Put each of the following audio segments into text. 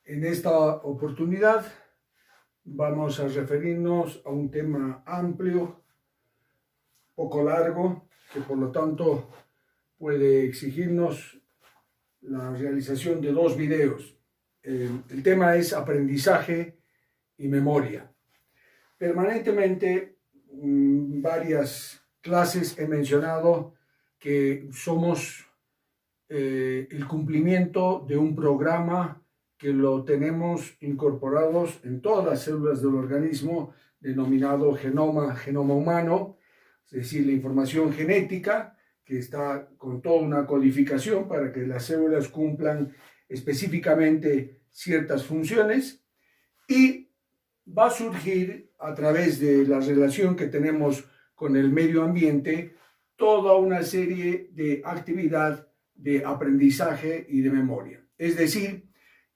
En esta oportunidad vamos a referirnos a un tema amplio, poco largo, que por lo tanto puede exigirnos la realización de dos videos. El tema es aprendizaje y memoria. Permanentemente, varias clases he mencionado que somos el cumplimiento de un programa que lo tenemos incorporados en todas las células del organismo, denominado genoma humano, es decir, la información genética que está con toda una codificación para que las células cumplan específicamente ciertas funciones, y va a surgir a través de la relación que tenemos con el medio ambiente toda una serie de actividad de aprendizaje y de memoria. Es decir,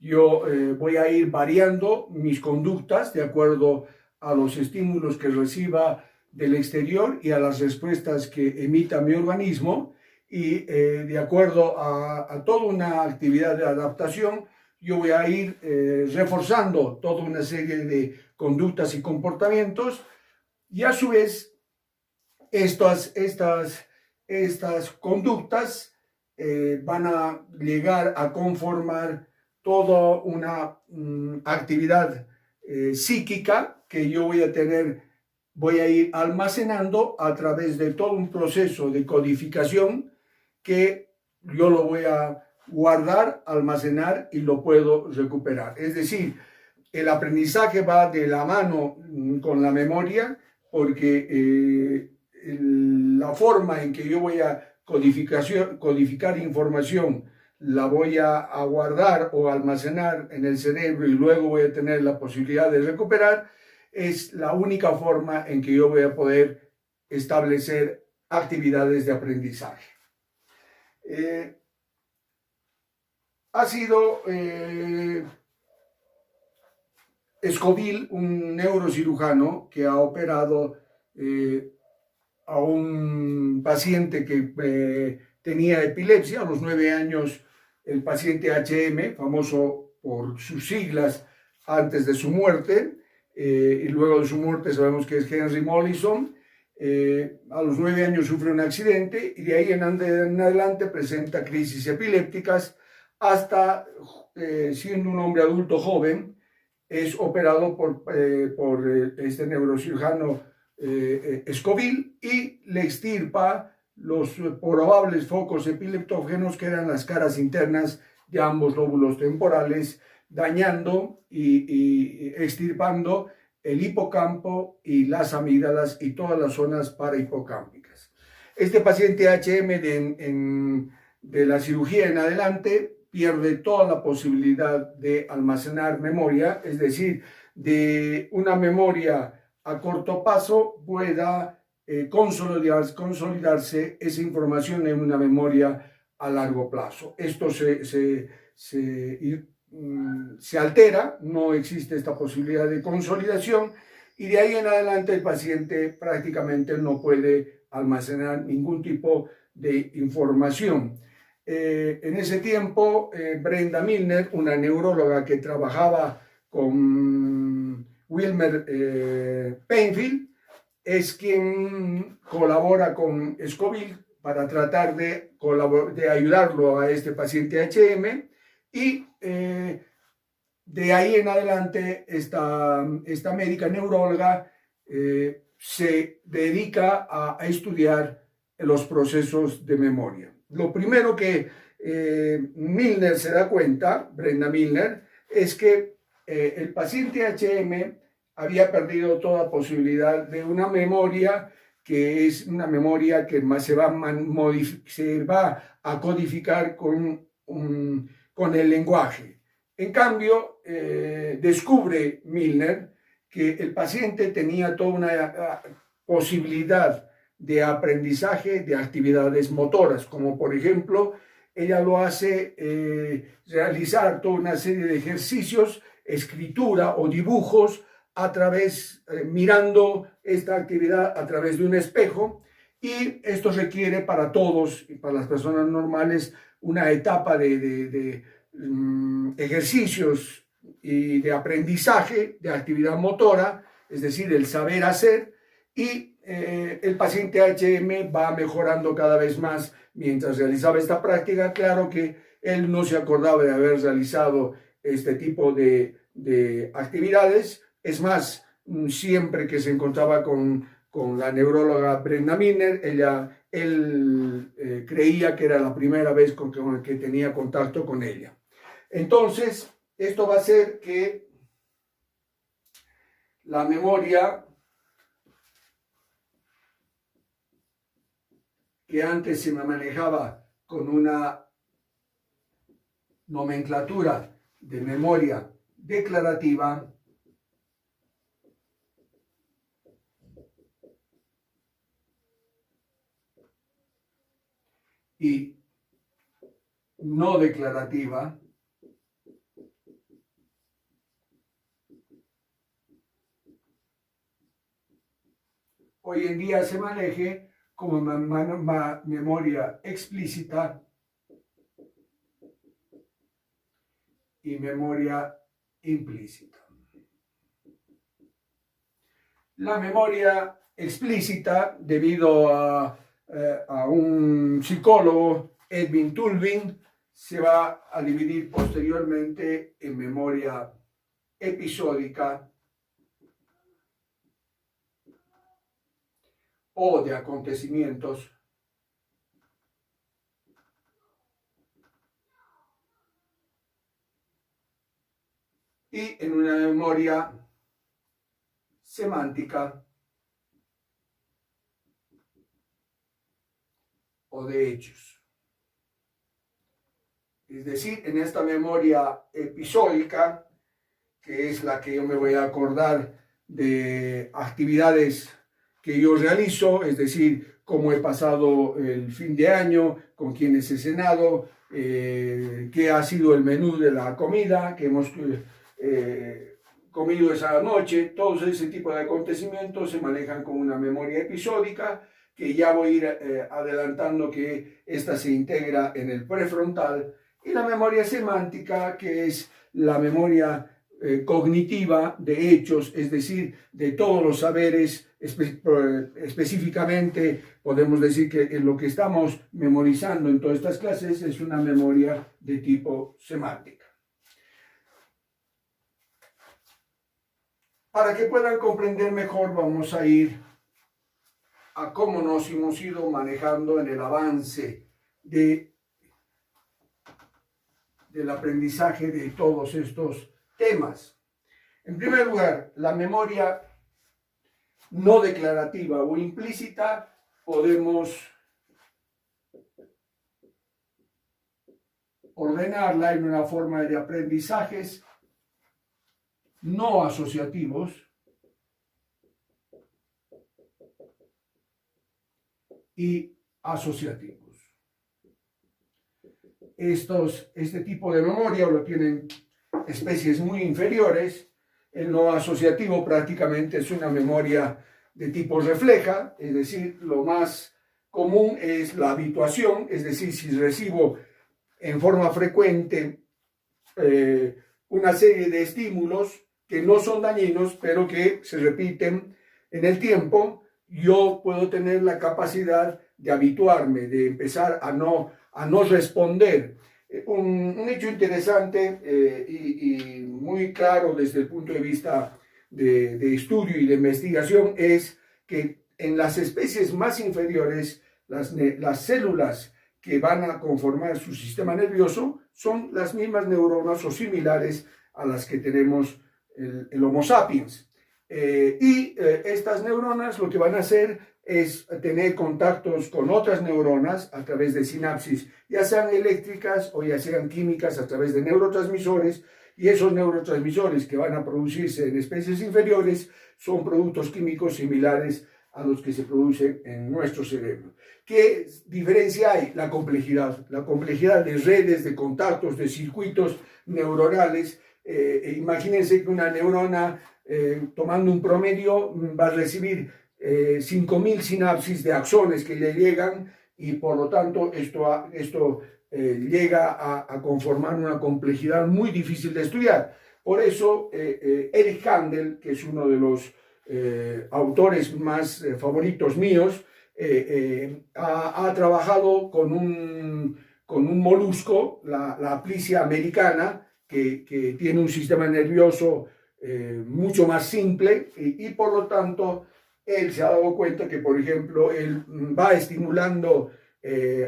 yo voy a ir variando mis conductas de acuerdo a los estímulos que reciba del exterior y a las respuestas que emita mi organismo, y de acuerdo a toda una actividad de adaptación, yo voy a ir reforzando toda una serie de conductas y comportamientos, y a su vez estas conductas van a llegar a conformar toda una actividad psíquica que yo voy a ir almacenando a través de todo un proceso de codificación que yo lo voy a guardar, almacenar y lo puedo recuperar. Es decir, el aprendizaje va de la mano con la memoria, porque la forma en que yo voy a codificar información la voy a guardar o almacenar en el cerebro y luego voy a tener la posibilidad de recuperar, es la única forma en que yo voy a poder establecer actividades de aprendizaje. Ha sido Scoville, un neurocirujano que ha operado a un paciente que tenía epilepsia. A los 9 años, el paciente HM, famoso por sus siglas antes de su muerte, y luego de su muerte sabemos que es Henry Mollison. A los 9 años sufre un accidente y de ahí en adelante presenta crisis epilépticas hasta, siendo un hombre adulto joven, es operado por este neurocirujano Scoville, y le extirpa los probables focos epileptógenos, que eran las caras internas de ambos lóbulos temporales, dañando y extirpando el hipocampo y las amígdalas y todas las zonas parahipocámpicas. Este paciente HM de la cirugía en adelante pierde toda la posibilidad de almacenar memoria, es decir, de una memoria a corto plazo pueda consolidarse esa información en una memoria a largo plazo. Esto se altera, no existe esta posibilidad de consolidación, y de ahí en adelante el paciente prácticamente no puede almacenar ningún tipo de información. En ese tiempo, Brenda Milner, una neuróloga que trabajaba con Wilmer Penfield, es quien colabora con Scoville para tratar de ayudarlo a este paciente HM, y de ahí en adelante esta médica neuróloga se dedica a estudiar los procesos de memoria. Lo primero que Milner se da cuenta, Brenda Milner, es que el paciente HM había perdido toda posibilidad de una memoria que es una memoria que se va a codificar con el lenguaje. En cambio, descubre Milner que el paciente tenía toda una posibilidad de aprendizaje de actividades motoras, como por ejemplo, ella lo hace realizar toda una serie de ejercicios, escritura o dibujos, mirando esta actividad a través de un espejo, y esto requiere para todos y para las personas normales una etapa de ejercicios y de aprendizaje, de actividad motora, es decir, el saber hacer, y el paciente HM va mejorando cada vez más mientras realizaba esta práctica. Claro que él no se acordaba de haber realizado este tipo de actividades. Es más, siempre que se encontraba con la neuróloga Brenda Miner, él creía que era la primera vez que tenía contacto con ella. Entonces, esto va a hacer que la memoria, que antes se manejaba con una nomenclatura de memoria declarativa, y no declarativa, hoy en día se maneje como memoria explícita y memoria implícita. La memoria explícita, debido a un psicólogo, Edwin Tulving, se va a dividir posteriormente en memoria episódica o de acontecimientos y en una memoria semántica o de hechos. Es decir, en esta memoria episódica, que es la que yo me voy a acordar de actividades que yo realizo, es decir, cómo he pasado el fin de año, con quiénes he cenado, qué ha sido el menú de la comida que hemos comido esa noche. Todos ese tipo de acontecimientos se manejan con una memoria episódica, que ya voy a ir adelantando que esta se integra en el prefrontal, y la memoria semántica, que es la memoria cognitiva de hechos, es decir, de todos los saberes. Específicamente podemos decir que lo que estamos memorizando en todas estas clases es una memoria de tipo semántica. Para que puedan comprender mejor, vamos a ir a cómo nos hemos ido manejando en el avance del aprendizaje de todos estos temas. En primer lugar, la memoria no declarativa o implícita podemos ordenarla en una forma de aprendizajes no asociativos y asociativos. Este tipo de memoria lo tienen especies muy inferiores. El no asociativo prácticamente es una memoria de tipo refleja, es decir, lo más común es la habituación, es decir, si recibo en forma frecuente una serie de estímulos que no son dañinos, pero que se repiten en el tiempo, yo puedo tener la capacidad de habituarme, de empezar a no responder. Un hecho interesante y muy claro desde el punto de vista de estudio y de investigación es que en las especies más inferiores, las células que van a conformar su sistema nervioso son las mismas neuronas o similares a las que tenemos el Homo sapiens. Estas neuronas lo que van a hacer es tener contactos con otras neuronas a través de sinapsis, ya sean eléctricas o ya sean químicas a través de neurotransmisores, y esos neurotransmisores que van a producirse en especies inferiores son productos químicos similares a los que se producen en nuestro cerebro. ¿Qué diferencia hay? La complejidad de redes, de contactos, de circuitos neuronales. Imagínense que una neurona, tomando un promedio, va a recibir 5.000 sinapsis de axones que le llegan, y por lo tanto esto llega a conformar una complejidad muy difícil de estudiar. Por eso Eric Kandel, que es uno de los autores más favoritos míos, ha trabajado con un molusco, la Aplicia americana, que tiene un sistema nervioso mucho más simple y por lo tanto él se ha dado cuenta que, por ejemplo, él va estimulando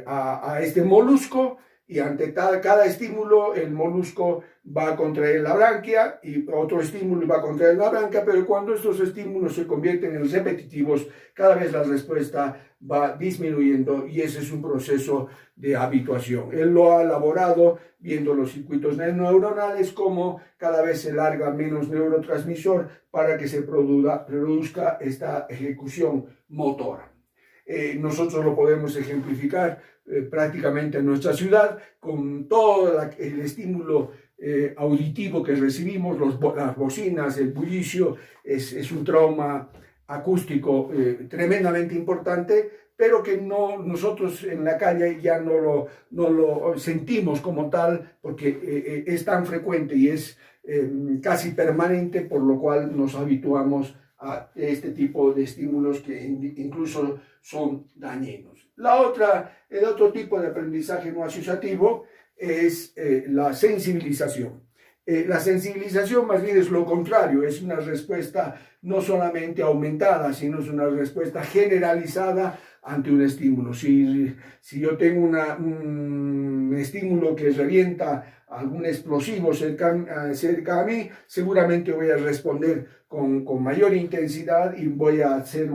a este molusco y ante cada estímulo el molusco va a contraer la branquia y otro estímulo va a contraer la branquia, pero cuando estos estímulos se convierten en repetitivos, cada vez la respuesta va disminuyendo y ese es un proceso de habituación. Él lo ha elaborado viendo los circuitos neuronales, como cada vez se larga menos neurotransmisor para que se produzca esta ejecución motora. Nosotros lo podemos ejemplificar prácticamente en nuestra ciudad con todo el estímulo auditivo que recibimos, las bocinas, el bullicio, es un trauma acústico tremendamente importante, pero que nosotros en la calle ya no lo sentimos como tal, porque es tan frecuente y es casi permanente, por lo cual nos habituamos a este tipo de estímulos que incluso son dañinos. El otro tipo de aprendizaje no asociativo es la sensibilización. La sensibilización más bien es lo contrario, es una respuesta no solamente aumentada, sino es una respuesta generalizada ante un estímulo. Si yo tengo un estímulo que revienta algún explosivo cerca a mí, seguramente voy a responder con mayor intensidad y voy a hacer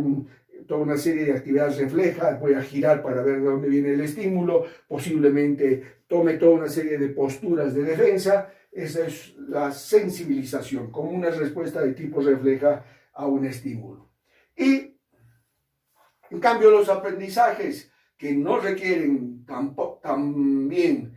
toda una serie de actividades reflejas, voy a girar para ver de dónde viene el estímulo, posiblemente tome toda una serie de posturas de defensa. Esa es la sensibilización, como una respuesta de tipo refleja a un estímulo. Y en cambio los aprendizajes que no requieren también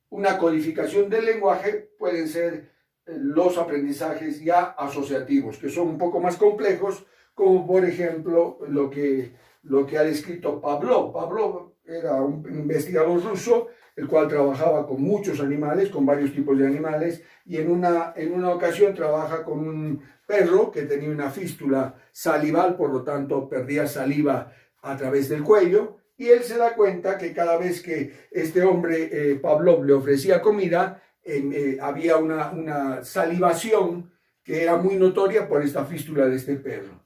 una codificación del lenguaje pueden ser los aprendizajes ya asociativos, que son un poco más complejos, como por ejemplo lo que ha descrito Pavlov. Pavlov era un investigador ruso, el cual trabajaba con muchos animales, con varios tipos de animales, y en una ocasión trabaja con un perro que tenía una fístula salival, por lo tanto perdía saliva a través del cuello, y él se da cuenta que cada vez que este hombre, Pavlov, le ofrecía comida, había una salivación que era muy notoria por esta fístula de este perro.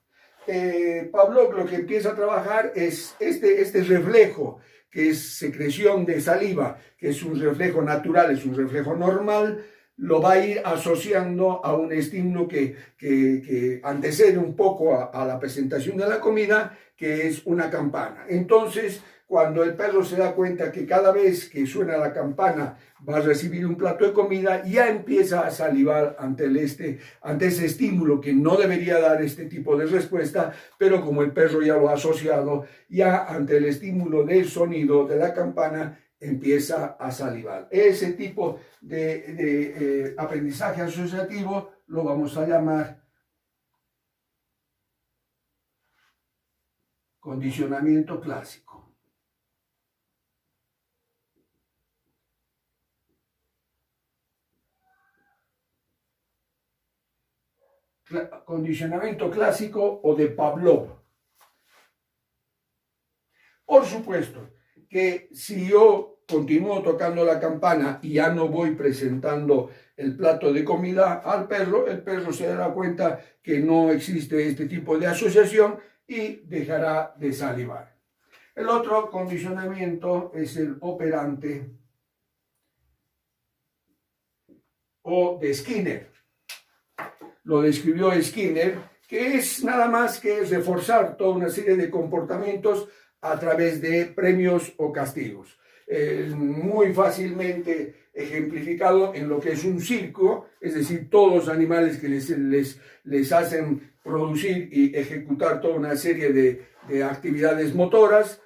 Pavlov lo que empieza a trabajar es este reflejo, que es secreción de saliva, que es un reflejo natural, es un reflejo normal, lo va a ir asociando a un estímulo que antecede un poco a la presentación de la comida, que es una campana. Entonces, cuando el perro se da cuenta que cada vez que suena la campana va a recibir un plato de comida, ya empieza a salivar ante ese estímulo que no debería dar este tipo de respuesta, pero como el perro ya lo ha asociado, ya ante el estímulo del sonido de la campana empieza a salivar. Ese tipo de aprendizaje asociativo lo vamos a llamar condicionamiento clásico. Condicionamiento clásico o de Pavlov. Por supuesto que si yo continúo tocando la campana y ya no voy presentando el plato de comida al perro, el perro se dará cuenta que no existe este tipo de asociación y dejará de salivar. El otro condicionamiento es el operante o de Skinner. Lo describió Skinner, que es nada más que reforzar toda una serie de comportamientos a través de premios o castigos. Muy fácilmente ejemplificado en lo que es un circo, es decir, todos los animales que les hacen producir y ejecutar toda una serie de actividades motoras,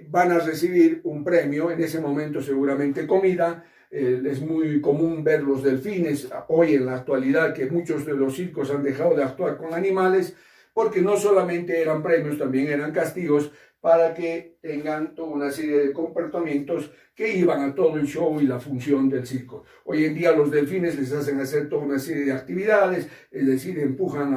van a recibir un premio, en ese momento seguramente comida. Es muy común ver los delfines hoy en la actualidad, que muchos de los circos han dejado de actuar con animales, porque no solamente eran premios, también eran castigos para que tengan toda una serie de comportamientos que iban a todo el show y la función del circo. Hoy en día los delfines les hacen hacer toda una serie de actividades, es decir, empujan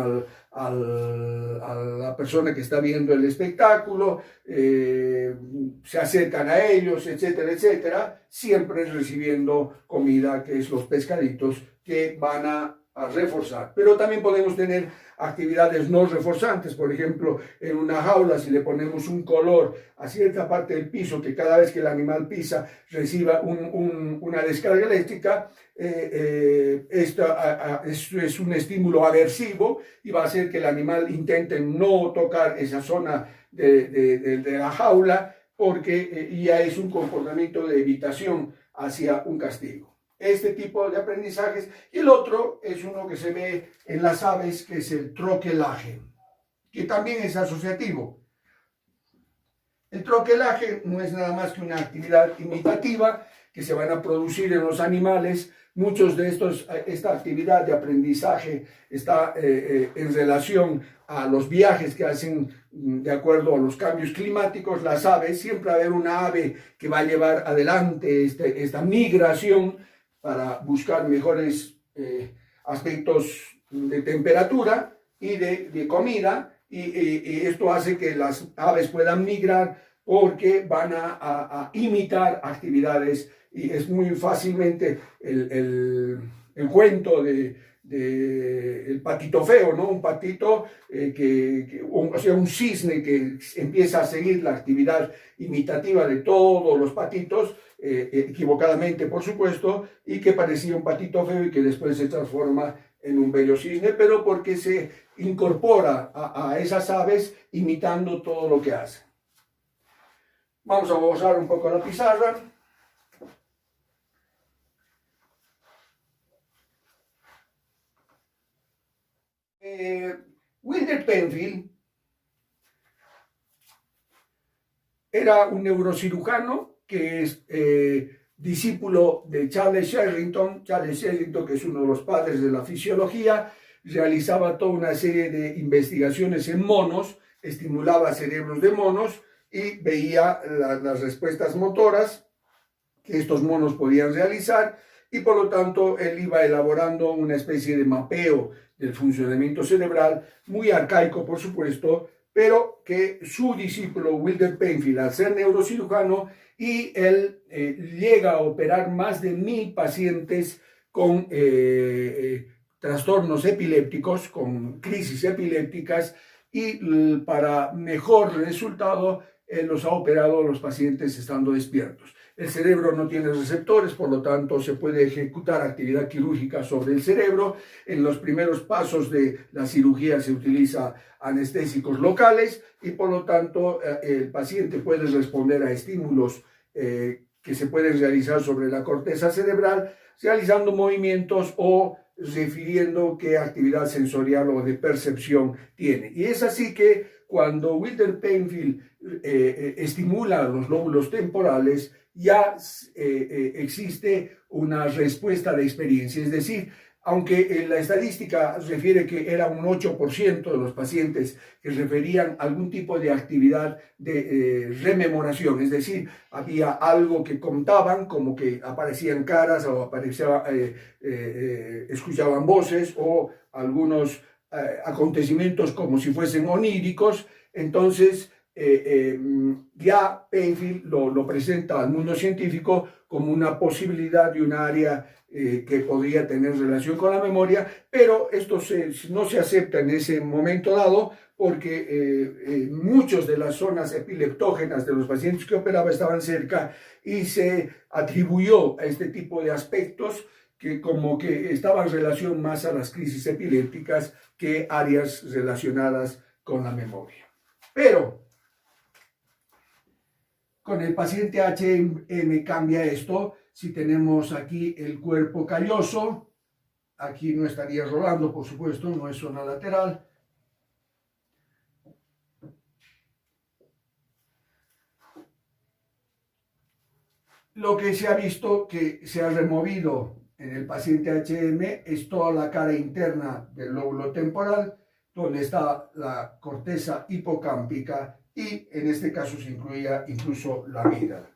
a la persona que está viendo el espectáculo, se acercan a ellos, etcétera, etcétera, siempre recibiendo comida, que es los pescaditos que van a reforzar. Pero también podemos tener actividades no reforzantes, por ejemplo, en una jaula, si le ponemos un color a cierta parte del piso, que cada vez que el animal pisa reciba una descarga eléctrica, esto es un estímulo aversivo y va a hacer que el animal intente no tocar esa zona de la jaula, porque ya es un comportamiento de evitación hacia un castigo. Este tipo de aprendizajes. Y el otro es uno que se ve en las aves, que es el troquelaje, que también es asociativo. El troquelaje no es nada más que una actividad imitativa que se van a producir en los animales. Muchos de esta actividad de aprendizaje está en relación a los viajes que hacen de acuerdo a los cambios climáticos. Las aves, siempre va a haber una ave que va a llevar adelante esta migración para buscar mejores aspectos de temperatura y de comida, y esto hace que las aves puedan migrar porque van a imitar actividades, y es muy fácilmente el cuento el patito feo, ¿no? Un patito, o sea, un cisne que empieza a seguir la actividad imitativa de todos los patitos, equivocadamente por supuesto, y que parecía un patito feo y que después se transforma en un bello cisne, pero porque se incorpora a esas aves imitando todo lo que hacen. Vamos a borrar un poco la pizarra. Wilder Penfield era un neurocirujano que es discípulo de Charles Sherrington. Charles Sherrington, que es uno de los padres de la fisiología, realizaba toda una serie de investigaciones en monos, estimulaba cerebros de monos y veía las respuestas motoras que estos monos podían realizar, y por lo tanto él iba elaborando una especie de mapeo del funcionamiento cerebral, muy arcaico por supuesto, pero que su discípulo Wilder Penfield, al ser neurocirujano, y él llega a operar más de 1000 pacientes con trastornos epilépticos, con crisis epilépticas, y para mejor resultado los ha operado los pacientes estando despiertos. El cerebro no tiene receptores, por lo tanto se puede ejecutar actividad quirúrgica sobre el cerebro. En los primeros pasos de la cirugía se utiliza anestésicos locales y por lo tanto el paciente puede responder a estímulos que se pueden realizar sobre la corteza cerebral, realizando movimientos o refiriendo qué actividad sensorial o de percepción tiene. Y es así que cuando Wilder Penfield estimula los lóbulos temporales, ya existe una respuesta de experiencia. Es decir, aunque la estadística refiere que era un 8% de los pacientes que referían algún tipo de actividad de rememoración, es decir, había algo que contaban, como que aparecían caras o escuchaban voces o algunos acontecimientos como si fuesen oníricos. Entonces ya Penfield lo presenta al mundo científico como una posibilidad de un área que podría tener relación con la memoria, pero esto no se acepta en ese momento dado, porque muchas de las zonas epileptógenas de los pacientes que operaba estaban cerca, y se atribuyó a este tipo de aspectos que como que estaban en relación más a las crisis epilépticas que áreas relacionadas con la memoria. Pero con el paciente HM cambia esto. Si tenemos aquí el cuerpo calloso, aquí no estaría rolando, por supuesto, no es zona lateral. Lo que se ha visto que se ha removido en el paciente HM es toda la cara interna del lóbulo temporal, donde está la corteza hipocámpica y en este caso se incluía incluso la amígdala.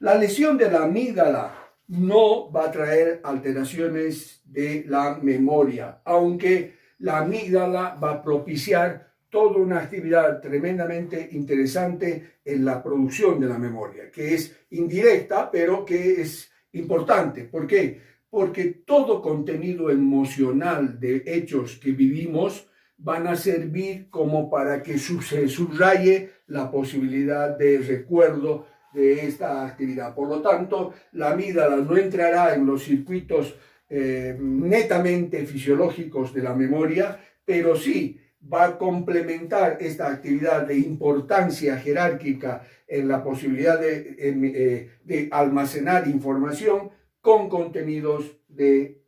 La lesión de la amígdala no va a traer alteraciones de la memoria, aunque la amígdala va a propiciar toda una actividad tremendamente interesante en la producción de la memoria, que es indirecta, pero que es importante. ¿Por qué? Porque todo contenido emocional de hechos que vivimos van a servir como para que se subraye la posibilidad de recuerdo de esta actividad. Por lo tanto, la amígdala no entrará en los circuitos netamente fisiológicos de la memoria, pero sí va a complementar esta actividad de importancia jerárquica en la posibilidad de almacenar información con contenidos de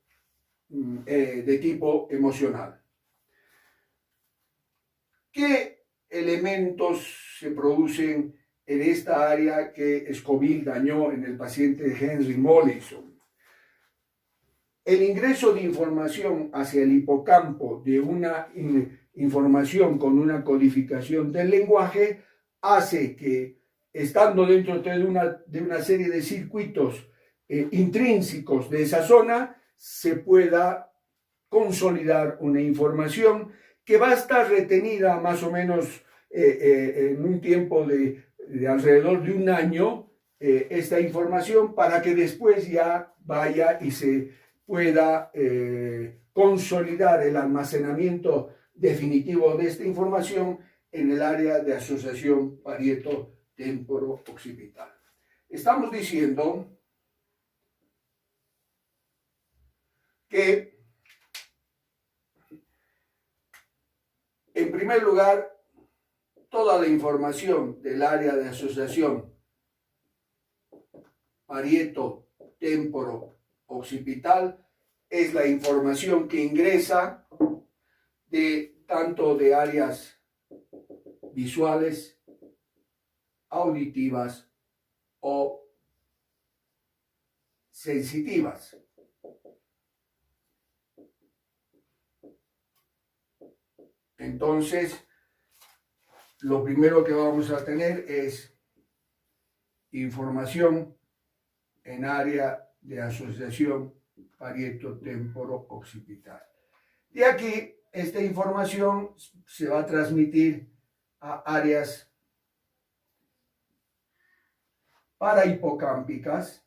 tipo emocional. ¿Qué elementos se producen en esta área que Scoville dañó en el paciente de Henry Molaison? El ingreso de información hacia el hipocampo de una información con una codificación del lenguaje hace que, estando dentro de una serie de circuitos intrínsecos de esa zona, se pueda consolidar una información que va a estar retenida más o menos en un tiempo de alrededor de un año, esta información, para que después ya vaya y se pueda consolidar el almacenamiento definitivo de esta información en el área de asociación parieto-temporo-occipital. Estamos diciendo que, en primer lugar, toda la información del área de asociación parieto-temporo-occipital es la información que ingresa tanto de áreas visuales, auditivas o sensitivas. Entonces, lo primero que vamos a tener es información en área de asociación parieto-temporo-occipital. De aquí, esta información se va a transmitir a áreas parahipocámpicas,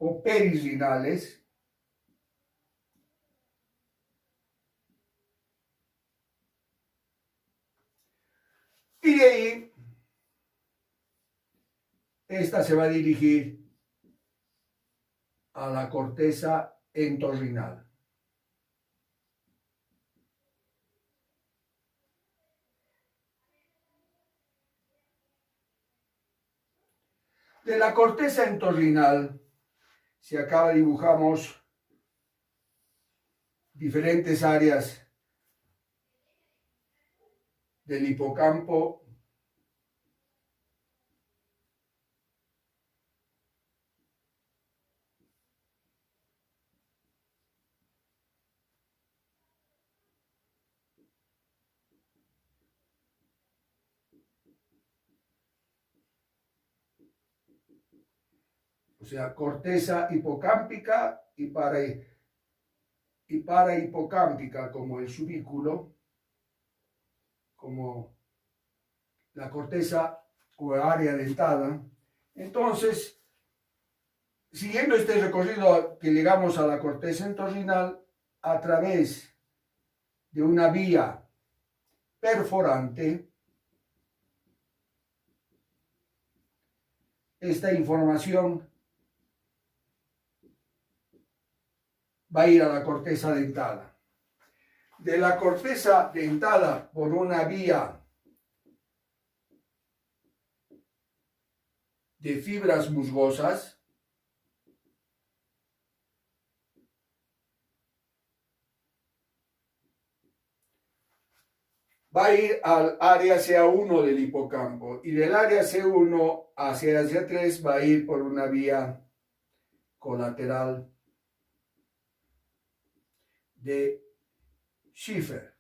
o peririnales, y de ahí esta se va a dirigir a la corteza entorrinal. De la corteza entorrinal, si acá dibujamos diferentes áreas del hipocampo, o sea, corteza hipocámpica y parahipocámpica como el subículo, como la corteza o área dentada. Entonces, siguiendo este recorrido que llegamos a la corteza entorrinal a través de una vía perforante, esta información va a ir a la corteza dentada. De la corteza dentada por una vía de fibras musgosas, va a ir al área CA1 del hipocampo, y del área C1 hacia C3 va a ir por una vía colateral de Schiffer.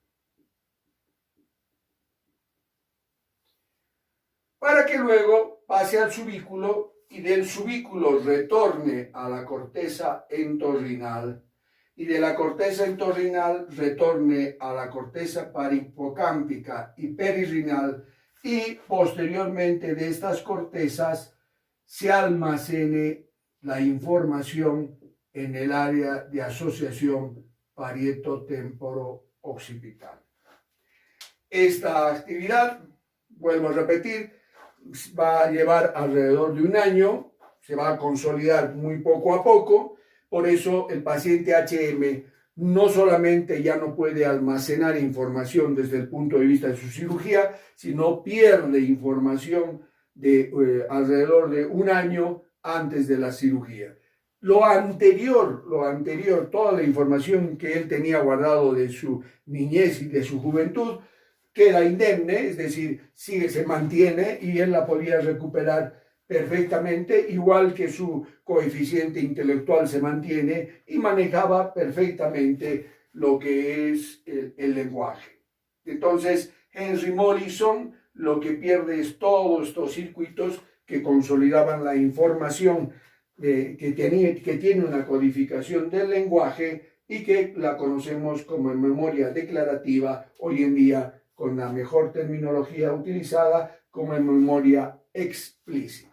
Para que luego pase al subículo y del subículo retorne a la corteza entorrinal y de la corteza entorrinal retorne a la corteza parahipocámpica y perirrinal y posteriormente de estas cortezas se almacene la información en el área de asociación parieto-temporo-occipital. Esta actividad, vuelvo a repetir, va a llevar alrededor de un año, se va a consolidar muy poco a poco, por eso el paciente HM no solamente ya no puede almacenar información desde el punto de vista de su cirugía, sino pierde información de alrededor de un año antes de la cirugía. Lo anterior, toda la información que él tenía guardado de su niñez y de su juventud, queda indemne, es decir, se mantiene y él la podía recuperar perfectamente, igual que su coeficiente intelectual se mantiene y manejaba perfectamente lo que es el lenguaje. Entonces, Henry Morrison lo que pierde es todos estos circuitos que consolidaban la información que tiene una codificación del lenguaje y que la conocemos como memoria declarativa hoy en día, con la mejor terminología utilizada, como en memoria explícita.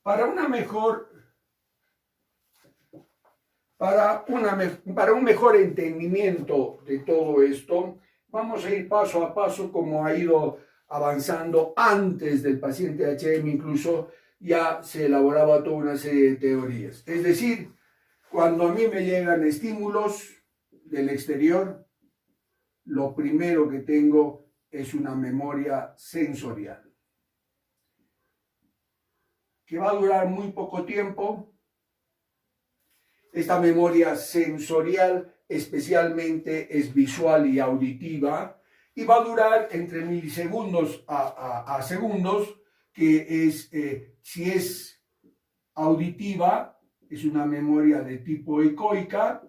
Para un mejor entendimiento de todo esto, vamos a ir paso a paso como ha ido avanzando antes del paciente HM, incluso ya se elaboraba toda una serie de teorías. Es decir, cuando a mí me llegan estímulos del exterior, lo primero que tengo es una memoria sensorial, que va a durar muy poco tiempo. Esta memoria sensorial especialmente es visual y auditiva y va a durar entre milisegundos a segundos, que es, si es auditiva, es una memoria de tipo ecoica,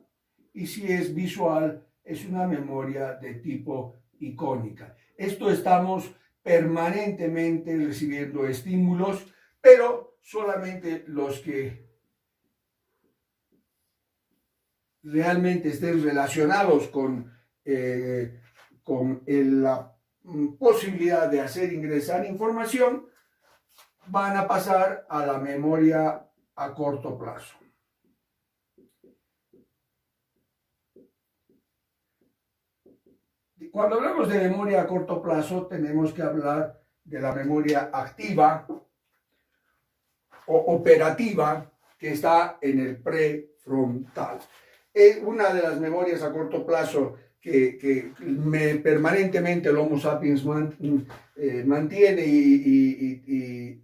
y si es visual, es una memoria de tipo icónica. Esto estamos permanentemente recibiendo estímulos, pero solamente los que realmente estén relacionados con la posibilidad de hacer ingresar información van a pasar a la memoria a corto plazo. Cuando hablamos de memoria a corto plazo, tenemos que hablar de la memoria activa o operativa que está en el prefrontal. Es una de las memorias a corto plazo que permanentemente el Homo sapiens mantiene y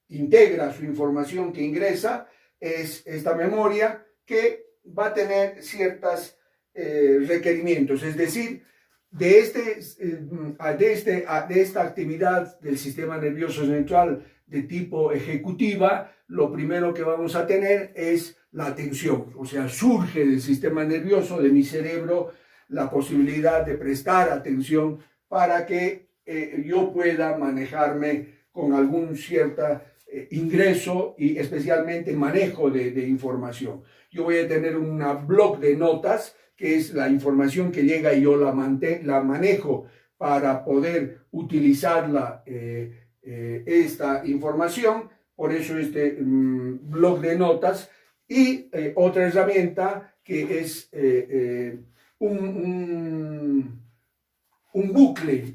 integra su información que ingresa, es esta memoria que va a tener ciertos requerimientos, es decir, de esta actividad del sistema nervioso central de tipo ejecutiva, lo primero que vamos a tener es la atención, o sea, surge del sistema nervioso de mi cerebro la posibilidad de prestar atención para que yo pueda manejarme con algún cierto ingreso y especialmente manejo de información. Yo voy a tener un bloc de notas, que es la información que llega y yo la manejo para poder utilizarla, esta información, por eso este bloc de notas, y otra herramienta que es un bucle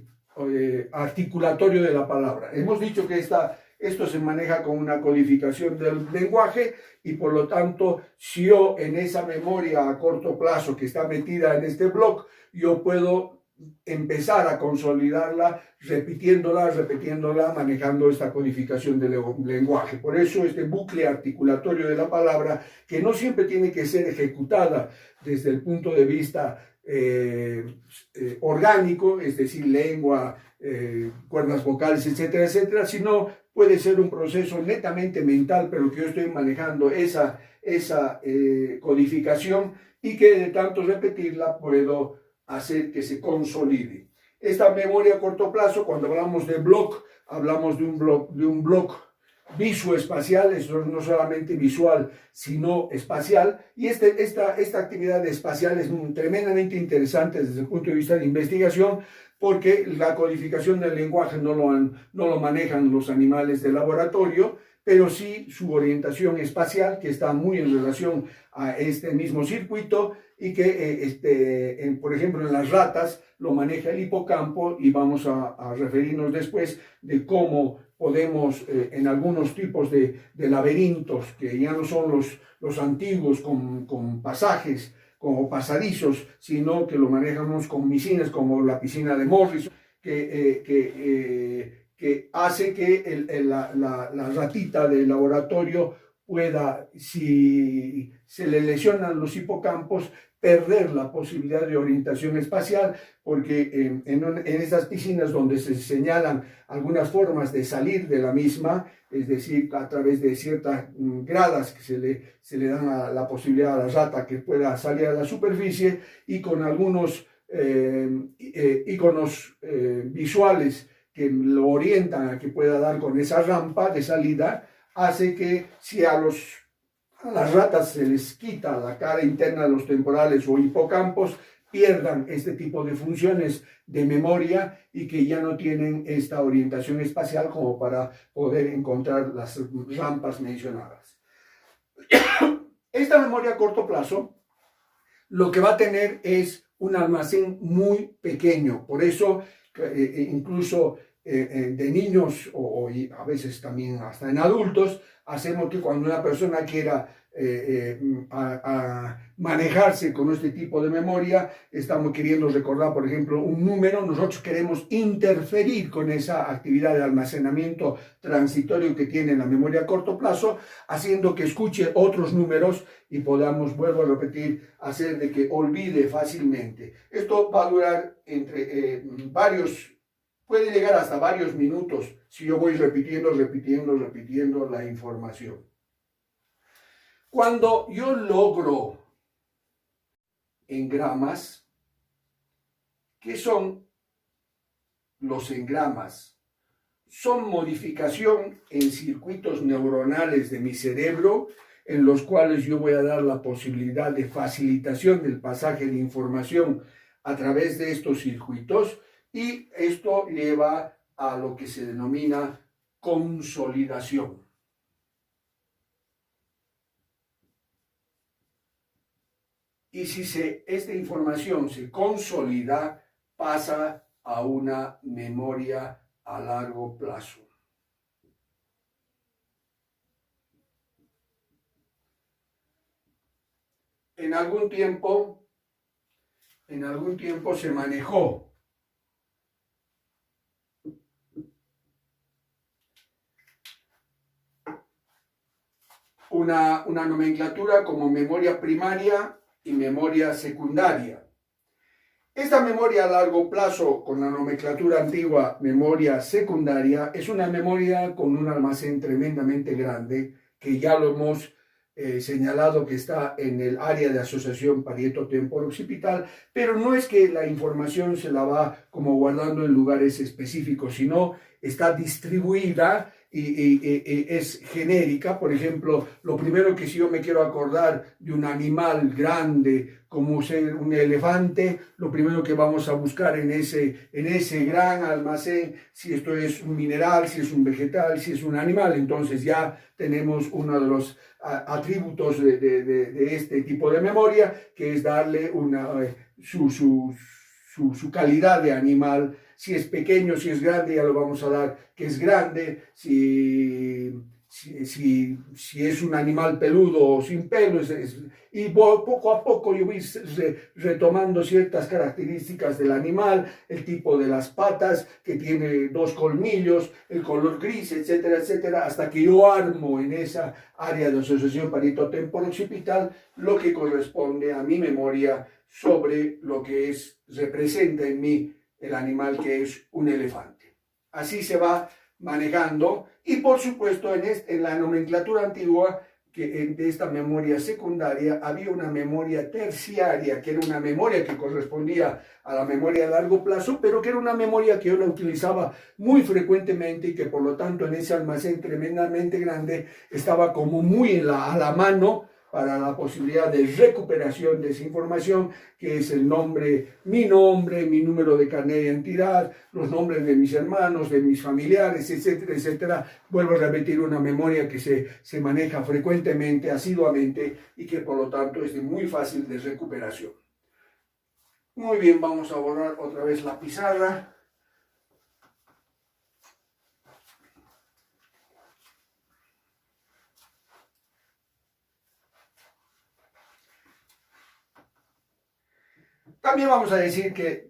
articulatorio de la palabra. Hemos dicho que esto se maneja con una codificación del lenguaje y por lo tanto, si yo en esa memoria a corto plazo que está metida en este bloc, yo puedo empezar a consolidarla repitiéndola, manejando esta codificación del lenguaje. Por eso este bucle articulatorio de la palabra, que no siempre tiene que ser ejecutada desde el punto de vista orgánico, es decir, lengua, cuerdas vocales, etcétera, etcétera, sino puede ser un proceso netamente mental, pero que yo estoy manejando esa codificación y que de tanto repetirla puedo hacer que se consolide. Esta memoria a corto plazo, cuando hablamos de block, hablamos de un block visoespacial, eso no solamente visual, sino espacial, y esta actividad espacial es tremendamente interesante desde el punto de vista de investigación, porque la codificación del lenguaje no lo manejan los animales de laboratorio, pero sí su orientación espacial, que está muy en relación a este mismo circuito, y que, por ejemplo, en las ratas lo maneja el hipocampo, y vamos a referirnos después de cómo podemos, en algunos tipos de laberintos, que ya no son los antiguos con pasajes, como pasadizos, sino que lo manejamos con piscinas, como la piscina de Morris, que hace que la ratita del laboratorio pueda, si se le lesionan los hipocampos, perder la posibilidad de orientación espacial, porque en esas piscinas donde se señalan algunas formas de salir de la misma, es decir, a través de ciertas gradas que se le dan la posibilidad a la rata que pueda salir a la superficie, y con algunos iconos visuales que lo orientan a que pueda dar con esa rampa de salida, hace que si a las ratas se les quita la cara interna de los temporales o hipocampos, pierdan este tipo de funciones de memoria y que ya no tienen esta orientación espacial como para poder encontrar las rampas mencionadas. Esta memoria a corto plazo lo que va a tener es un almacén muy pequeño, por eso incluso de niños o a veces también hasta en adultos, hacemos que cuando una persona quiera manejarse con este tipo de memoria, estamos queriendo recordar, por ejemplo, un número, nosotros queremos interferir con esa actividad de almacenamiento transitorio que tiene la memoria a corto plazo, haciendo que escuche otros números y podamos, vuelvo a repetir, hacer de que olvide fácilmente. Esto va a durar entre puede llegar hasta varios minutos si yo voy repitiendo la información. Cuando yo logro engramas, ¿qué son los engramas? Son modificación en circuitos neuronales de mi cerebro, en los cuales yo voy a dar la posibilidad de facilitación del pasaje de información a través de estos circuitos, y esto lleva a lo que se denomina consolidación. Y si esta información se consolida, pasa a una memoria a largo plazo. En algún tiempo se manejó una nomenclatura como memoria primaria y memoria secundaria. Esta memoria a largo plazo, con la nomenclatura antigua memoria secundaria, es una memoria con un almacén tremendamente grande, que ya lo hemos señalado que está en el área de asociación parieto-temporo-occipital, pero no es que la información se la va como guardando en lugares específicos, sino está distribuida y es genérica. Por ejemplo, lo primero que si yo me quiero acordar de un animal grande como ser un elefante, lo primero que vamos a buscar en ese gran almacén, si esto es un mineral, si es un vegetal, si es un animal, entonces ya tenemos uno de los atributos de este tipo de memoria, que es darle su calidad de animal. Si es pequeño, si es grande, ya lo vamos a dar que es grande. Si si es un animal peludo o sin pelo, y poco a poco yo voy retomando ciertas características del animal, el tipo de las patas, que tiene 2 colmillos, el color gris, etcétera, etcétera, hasta que yo armo en esa área de asociación paritotemporoccipital lo que corresponde a mi memoria sobre lo que representa en mí el animal que es un elefante. Así se va manejando, y por supuesto en la nomenclatura antigua de esta memoria secundaria había una memoria terciaria, que era una memoria que correspondía a la memoria a largo plazo, pero que era una memoria que yo la utilizaba muy frecuentemente y que por lo tanto en ese almacén tremendamente grande estaba como muy a la mano para la posibilidad de recuperación de esa información, que es el nombre, mi número de carnet de identidad, los nombres de mis hermanos, de mis familiares, etcétera, etcétera. Vuelvo a repetir, una memoria que se maneja frecuentemente, asiduamente, y que por lo tanto es de muy fácil de recuperación. Muy bien, vamos a borrar otra vez la pizarra. También vamos a decir que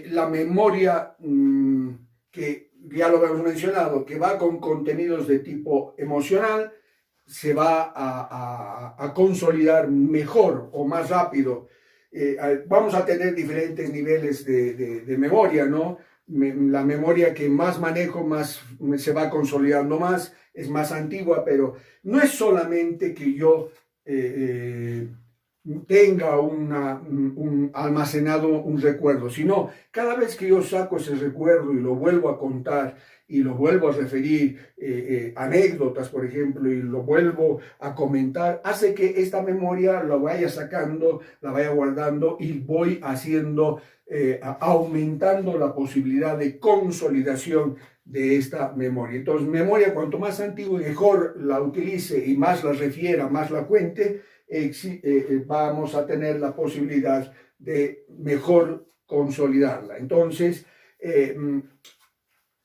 la memoria, que ya lo hemos mencionado, que va con contenidos de tipo emocional, se va a consolidar mejor o más rápido. Vamos a tener diferentes niveles de memoria, ¿no? La memoria que más manejo, más se va consolidando más, es más antigua, pero no es solamente que yo tenga almacenado un recuerdo, sino cada vez que yo saco ese recuerdo y lo vuelvo a contar y lo vuelvo a referir, anécdotas, por ejemplo, y lo vuelvo a comentar, hace que esta memoria la vaya sacando, la vaya guardando, y voy haciendo, aumentando la posibilidad de consolidación de esta memoria. Entonces, memoria, cuanto más antigua y mejor la utilice y más la refiera, más la cuente, vamos a tener la posibilidad de mejor consolidarla. Entonces, en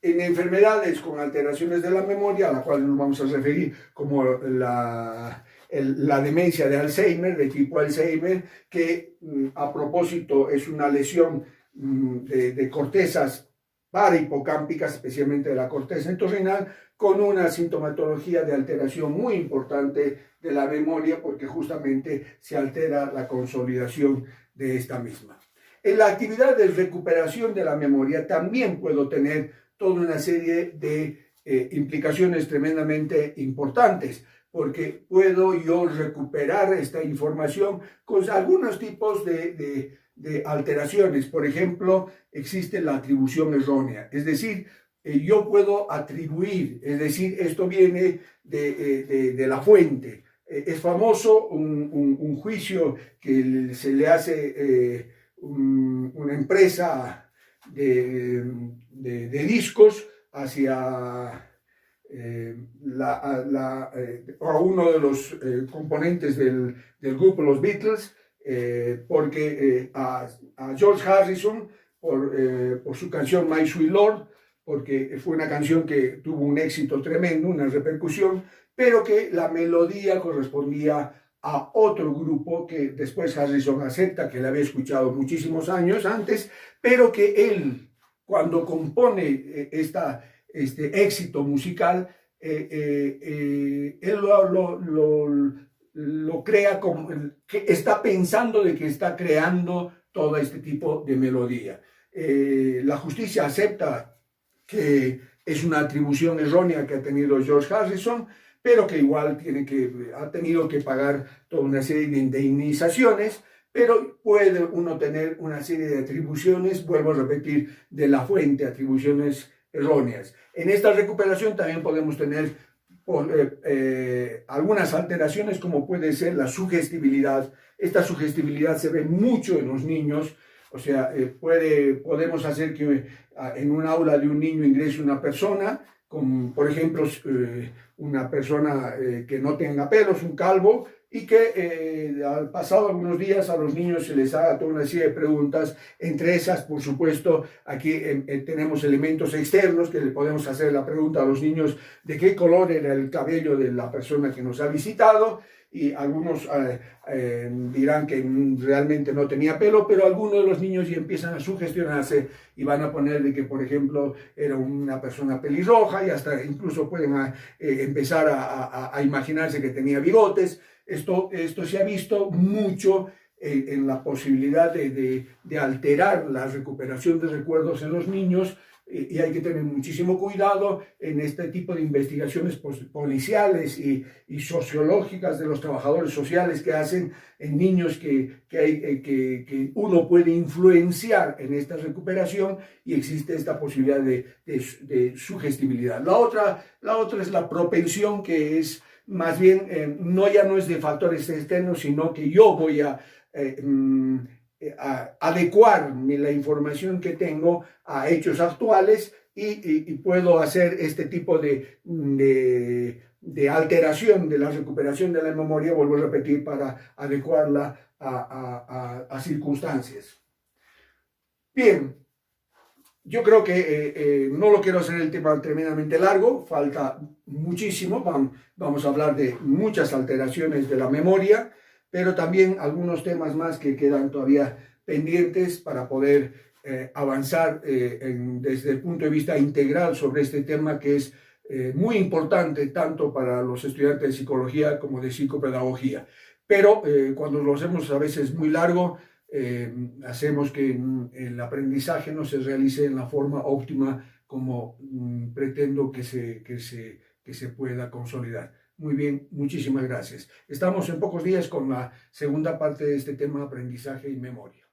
enfermedades con alteraciones de la memoria, a la cual nos vamos a referir como la demencia de Alzheimer, de tipo Alzheimer, que a propósito es una lesión de cortezas parahipocámpicas, especialmente de la corteza entorrinal, con una sintomatología de alteración muy importante de la memoria, porque justamente se altera la consolidación de esta misma. En la actividad de recuperación de la memoria también puedo tener toda una serie de implicaciones tremendamente importantes, porque puedo yo recuperar esta información con algunos tipos de alteraciones. Por ejemplo, existe la atribución errónea, es decir, yo puedo atribuir, es decir, esto viene de la fuente. Es famoso un juicio que se le hace una empresa de discos hacia a uno de los componentes del grupo, los Beatles, porque a George Harrison, por su canción My Sweet Lord, porque fue una canción que tuvo un éxito tremendo, una repercusión, pero que la melodía correspondía a otro grupo que después Harrison acepta que le había escuchado muchísimos años antes, pero que él, cuando compone este éxito musical, él lo crea como que está pensando de que está creando todo este tipo de melodía. La justicia acepta que es una atribución errónea que ha tenido George Harrison, pero que igual ha tenido que pagar toda una serie de indemnizaciones, pero puede uno tener una serie de atribuciones, vuelvo a repetir, de la fuente, atribuciones erróneas. En esta recuperación también podemos tener algunas alteraciones, como puede ser la sugestibilidad. Esta sugestibilidad se ve mucho en los niños. O sea, podemos hacer que en un aula de un niño ingrese una persona con, por ejemplo, una persona que no tenga pelos, un calvo, y que al pasado algunos días a los niños se les haga toda una serie de preguntas, entre esas, por supuesto, aquí tenemos elementos externos que le podemos hacer la pregunta a los niños de qué color era el cabello de la persona que nos ha visitado, y algunos dirán que realmente no tenía pelo, pero algunos de los niños ya empiezan a sugestionarse y van a poner de que, por ejemplo, era una persona pelirroja, y hasta incluso pueden empezar a imaginarse que tenía bigotes. Esto se ha visto mucho en la posibilidad de alterar la recuperación de recuerdos en los niños, y hay que tener muchísimo cuidado en este tipo de investigaciones policiales y sociológicas de los trabajadores sociales que hacen en niños que uno puede influenciar en esta recuperación, y existe esta posibilidad de sugestibilidad. La otra es la propensión, que es más bien, ya no es de factores externos, sino que yo voy a adecuar la información que tengo a hechos actuales, y puedo hacer este tipo de alteración de la recuperación de la memoria, vuelvo a repetir, para adecuarla a circunstancias. Bien, yo creo que no lo quiero hacer el tema tremendamente largo, falta muchísimo, vamos a hablar de muchas alteraciones de la memoria, pero también algunos temas más que quedan todavía pendientes para poder avanzar desde el punto de vista integral sobre este tema, que es muy importante tanto para los estudiantes de psicología como de psicopedagogía. Pero cuando lo hacemos a veces muy largo, hacemos que el aprendizaje no se realice en la forma óptima como pretendo que se pueda consolidar. Muy bien, muchísimas gracias. Estamos en pocos días con la segunda parte de este tema, aprendizaje y memoria.